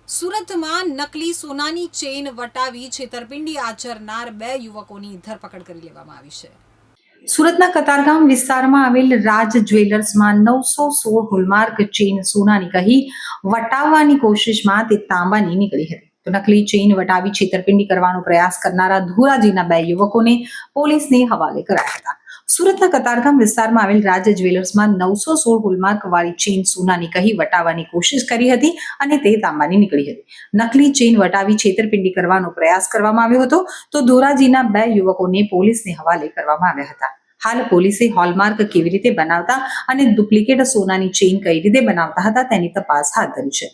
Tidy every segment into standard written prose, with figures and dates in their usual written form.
સુરતમાં નકલી સોનાની ચેઇન વટાવી છેતરપિંડી આચરનાર 2 યુવકોની ધરપકડ કરી લેવામાં આવી છે. સુરતના કતારગામ વિસ્તારમાં આવેલ રાજ જ્વેલર્સમાં 916 હોલમાર્ક ચેઇન સોનાની કહી વટાવવાની કોશિશમાં તે તાંબાની નીકળી હતી. તો નકલી ચેઇન વટાવી છેતરપિંડી કરવાનો પ્રયાસ કરનારા ધોરાજીના 2 યુવકોને પોલીસને હવાલે કરાયા હતા. સુરતના કતારગામ વિસ્તારમાં આવેલ રાજ જ્વેલર્સમાં 916 હોલમાર્ક વાળી ચેઇન સોનાની કહી વટાવવાની કોશિશ કરી હતી અને તે તાંબાની નીકળી હતી. નકલી ચેઇન વટાવી છેતરપિંડી કરવાનો પ્રયાસ કરવામાં આવ્યો હતો. તો ધોરાજીના 2 યુવકોને પોલીસને હવાલે કરવામાં આવ્યા હતા. હાલ પોલીસે હોલમાર્ક કેવી રીતે બનાવતા અને ડુપ્લિકેટ સોનાની ચેઇન કઈ રીતે બનાવતા હતા તેની તપાસ હાથ ધરી છે.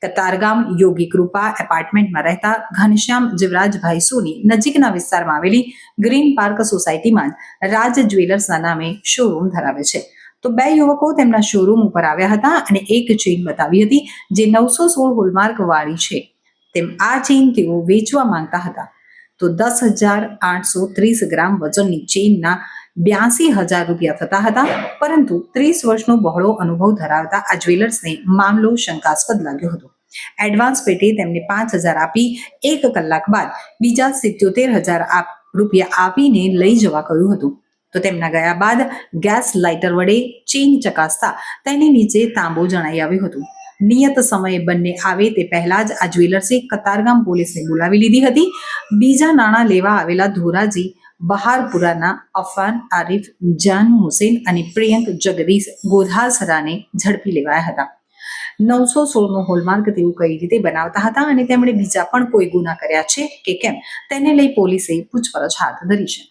કતારગામ યોગી કૃપા એપાર્ટમેન્ટમાં રહેતા ઘનશ્યામ જીવરાજભાઈ સોની નજીકના વિસ્તારમાં આવેલી ગ્રીન પાર્ક સોસાયટીમાં રાજ જ્વેલર્સના નામે શોરૂમ ધરાવે છે. તો 2 યુવકો તેમના શોરૂમ ઉપર આવ્યા હતા અને એક ચેઇન બતાવી હતી જે 916 હોલમાર્ક વાળી છે. તેમ આ ચેઇન તેઓ વેચવા માંગતા હતા. તો 10,830 ગ્રામ વજનની ચેઇનના 82,000 રૂપિયા થતા હતા. પરંતુ 30 વર્ષનો બહોળો અનુભવ ધરાવતા આ જ્વેલર્સને મામલો શંકાસ્પદ લાગ્યો હતો. એડવાન્સ પેટે તેમને 5,000 આપી 1 કલાક બાદ બીજા 77,000 રૂપિયા આપીને લઈ જવા કહ્યું હતું. તો તેમના ગયા બાદ ગેસ લાઇટર વડે ચેઇન ચકાસતા તેની નીચે તાંબો જણાઈ આવ્યું હતું. નિયત સમયે બંને આવે તે પહેલા જ આ જ્વેલર્સે કતારગામ પોલીસને બોલાવી લીધી હતી. બીજા નાણાં લેવા આવેલા ધોરાજી બહારપુરાના અફાન આરિફ જાન હુસેન અને પ્રિયંક જગદીશ ગોધાસરાને ઝડપી લેવાયા હતા. 916નો હોલમાર્ક તેઓ કઈ રીતે બનાવતા હતા અને તેમણે બીજા પણ કોઈ ગુના કર્યા છે કે કેમ તેને લઈ પોલીસે પૂછપરછ હાથ ધરી છે.